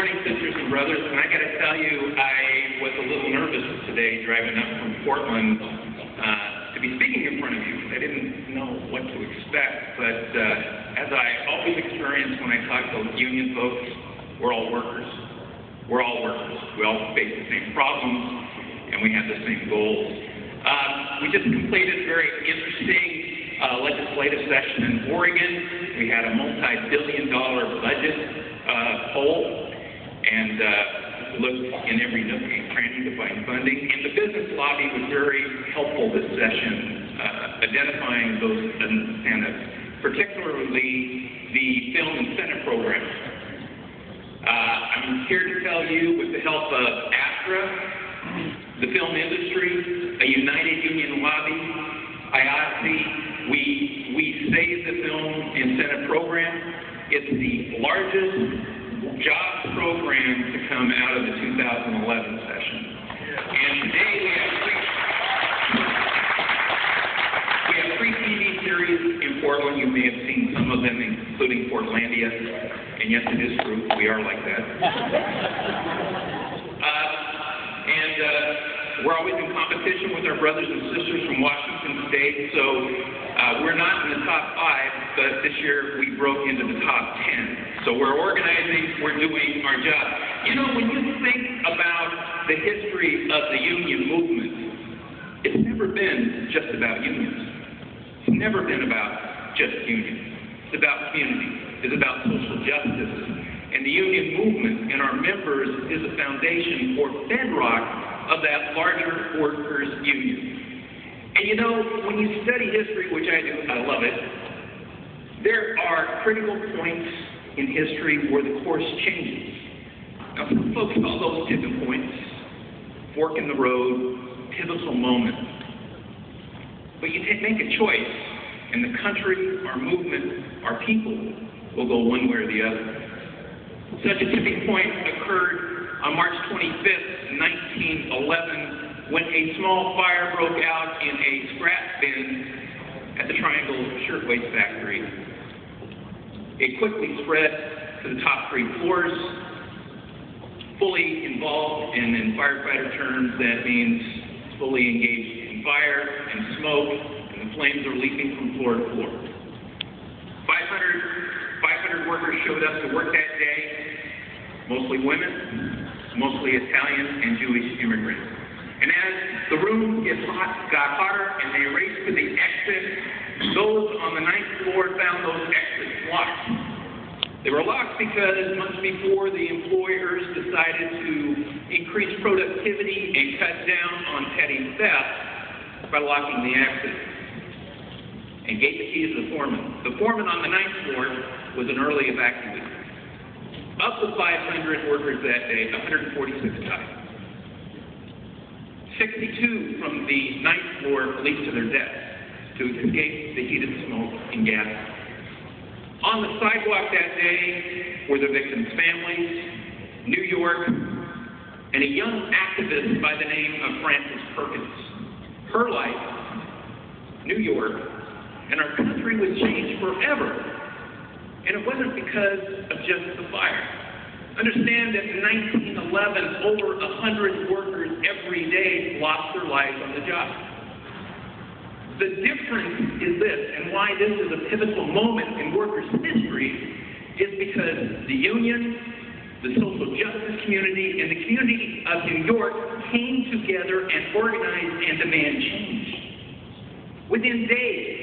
morning, sisters and brothers, and I got to tell you, I was a little nervous today driving up from Portland to be speaking in front of you. I didn't know what to expect, but as I always experience when I talk to union folks, we're all workers. We're all workers. We all face the same problems, and we have the same goals. We just completed a very interesting legislative session in Oregon. We had a multi-billion-dollar budget poll, and looked in every nook and cranny to find funding. And the business lobby was very helpful this session, identifying those incentives, particularly the film incentive program. I'm here to tell you, with the help of AFTRA, the film industry, a united union lobby, IATSE, we saved the film incentive program. It's the largest jobs program to come out of the 2011 session. And today we have three TV series in Portland. You may have seen some of them, including Portlandia. And yes, it is true. We are like that. We're always in competition with our brothers and sisters from Washington State, so we're not in the top 5, but this year we broke into the top 10. So we're organizing, we're doing our job. You know, when you think about the history of the union movement, it's never been just about unions. It's never been about just unions. It's about community. It's about social justice. And the union movement and our members is a foundation or bedrock of that larger workers' union. And you know, when you study history, which I do, I love it, there are critical points in history where the course changes. Now, some folks call those pivot points, fork in the road, pivotal moment. But you make a choice, and the country, our movement, our people will go one way or the other. Such a tipping point occurred on March 25th, 1911, when a small fire broke out in a scrap bin at the Triangle Shirtwaist Factory. It quickly spread to the top 3 floors. Fully involved, and in firefighter terms, that means fully engaged in fire and smoke, and the flames are leaping from floor to floor. 500 workers showed up to work that day, mostly women, mostly Italian and Jewish immigrants. And as the room got hotter and they raced to the exit, those on the 9th floor found those exits locked. They were locked because months before, the employers decided to increase productivity and cut down on petty theft by locking the exit, and gave the keys to the foreman. The foreman on the 9th floor was an early evacuee. Of the 500 workers that day, 146 died. 62 from the 9th floor leaped to their deaths to escape the heat of smoke and gas. On the sidewalk that day were the victims' families, New York, and a young activist by the name of Frances Perkins. Her life, New York, and our country was changed forever. And it wasn't because of just the fire. Understand that in 1911, over 100 workers every day lost their lives on the job. The difference is this, and why this is a pivotal moment in workers' history, is because the union, the social justice community, and the community of New York came together and organized and demand change. Within days,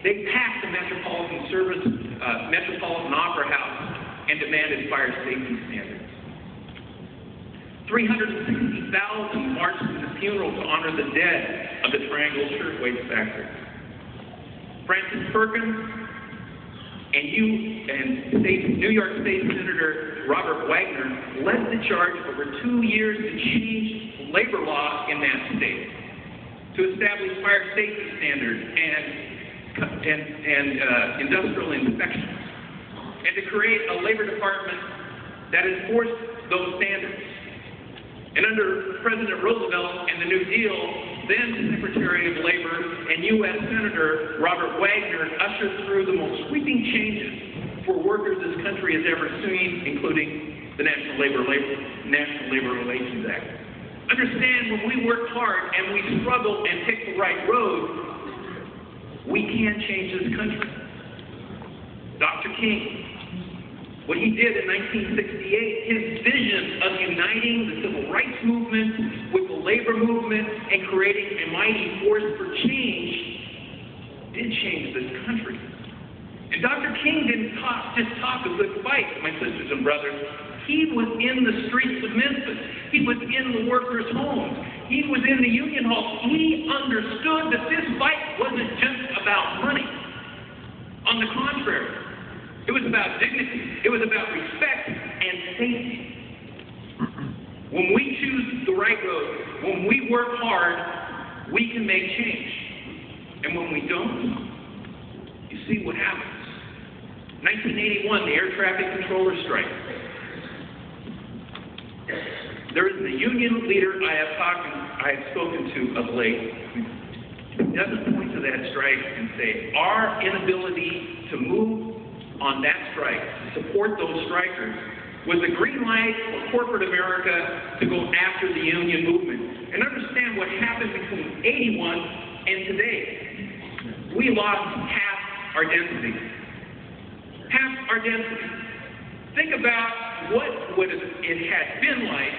they packed the Metropolitan Opera House and demanded fire safety standards. 360,000 marched to the funeral to honor the dead of the Triangle Shirtwaist Factory. Frances Perkins and New York State Senator Robert Wagner led the charge over 2 years to change labor law in that state, to establish fire safety standards and industrial inspections, and to create a labor department that enforced those standards. And under President Roosevelt and the New Deal, then Secretary of Labor and U.S. Senator Robert Wagner ushered through the most sweeping changes for workers this country has ever seen, including the National Labor Relations Act. Understand, when we work hard and we struggle and take the right road, we can change this country. Dr. King, what he did in 1968, his vision of uniting the civil rights movement with the labor movement and creating a mighty force for change did change this country. And Dr. King didn't just talk a good fight, my sisters and brothers. He was in the streets of Memphis. He was in the workers' homes. He was in the union halls. He understood that this fight wasn't just about money. On the contrary, it was about dignity. It was about respect and safety. When we choose the right road, when we work hard, we can make change. And when we don't, you see what happens. 1981, the air traffic controller strike. There is a union leader I have spoken to of late who doesn't point to that strike and say, our inability to move on that strike, to support those strikers, was a green light for corporate America to go after the union movement. And understand what happened between 81 and today. We lost half our density. Half our density. Think about what it had been like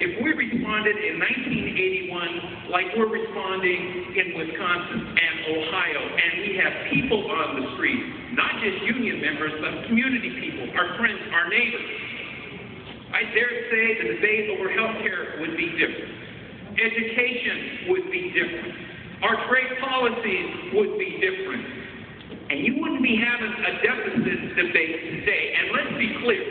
if we responded in 1981 like we're responding in Wisconsin and Ohio, and we have people on the street, not just union members, but community people, our friends, our neighbors. I dare say the debate over health care would be different. Education would be different. Our trade policies would be different. And you wouldn't be having a deficit debate today. And let's be clear,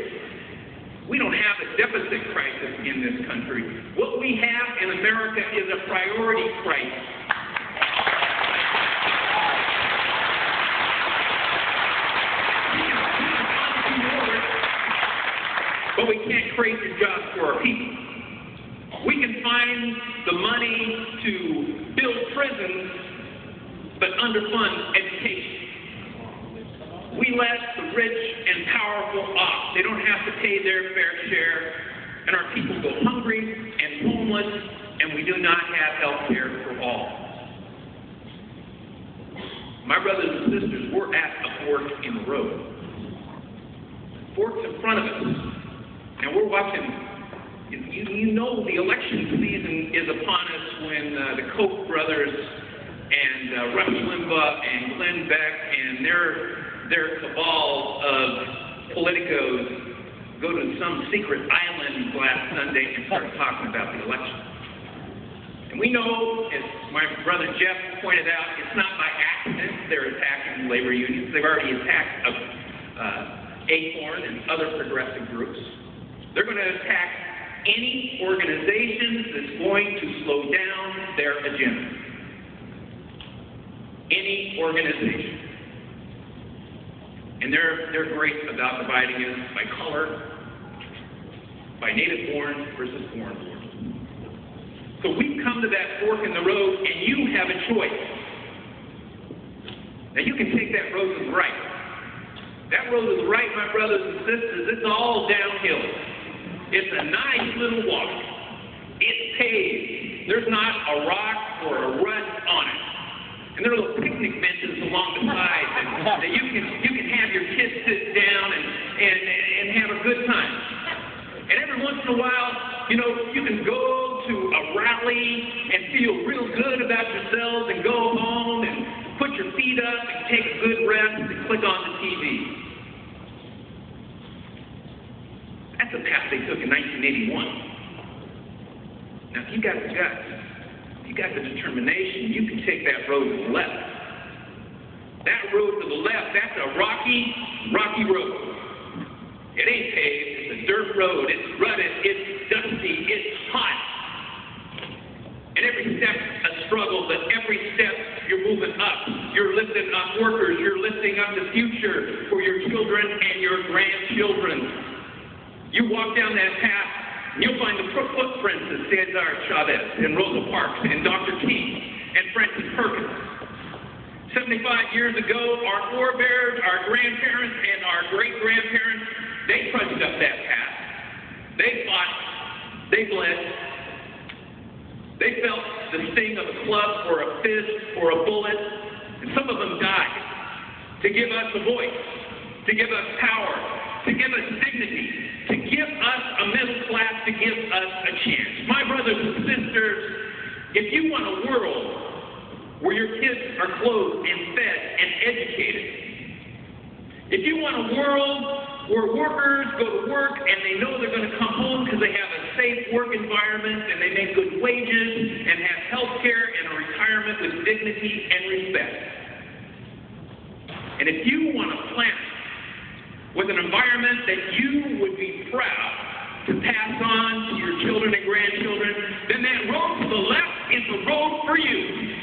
we don't have a deficit crisis in this country. What we have in America is a priority crisis. But we can't create the jobs for our people. We can find the money to build prisons, but underfund education. We let the rich and powerful off. They don't have to pay their fair share, and our people go hungry and homeless, and we do not have health care for all. My brothers and sisters, we're at a fork in the road. Fork's in front of us. And we're watching, you know the election season is upon us when the Koch brothers and Rush Limbaugh and Glenn Beck and their cabal of politicos go to some secret island last Sunday and start talking about the election. And we know, as my brother Jeff pointed out, it's not by accident they're attacking labor unions. They've already attacked AFL-CIO and other progressive groups. They're going to attack any organization that's going to slow down their agenda. Any organization. And they're great about dividing us by color, by native-born versus foreign-born. So we've come to that fork in the road, and you have a choice. Now you can take that road to the right. That road to the right, my brothers and sisters, it's all downhill. It's a nice little walk. It's paved. There's not a rock or a rut on it. And there are little picnic benches along the side that you can have your kids sit down and have a good time. And every once in a while, you know, you can go to a rally and feel real good about yourselves and go home and put your feet up and take a good rest and click on the TV. That's the path they took in 1981. Now, if you got the guts, if you got the determination, you can take that road to the left. That road to the left, that's a rocky road. It ain't paved, it's a dirt road, it's rutted, it's dusty, it's hot. And every step a struggle, but every step you're moving up. You're lifting up workers, you're lifting up the future for your children and your grandchildren. You walk down that path, and you'll find the footprints of Cesar Chavez and Rosa Parks and Dr. King and Francis Perkins. 75 years ago, our forebears, our grandparents, and our great-grandparents, they trudged up that path. They fought, they bled, they felt the sting of a club or a fist or a bullet, and some of them died to give us a voice, to give us power, to give us dignity, to give us a middle class, to give us a chance. My brothers and sisters, if you want a world where your kids are clothed and fed and educated, if you want a world where workers go to work and they know they're going to come home because they have a safe work environment and they make good wages and have health care and a retirement with dignity and respect, and if you want a planet with an environment that you would be proud to pass on to your children and grandchildren, then that road to the left is the road for you.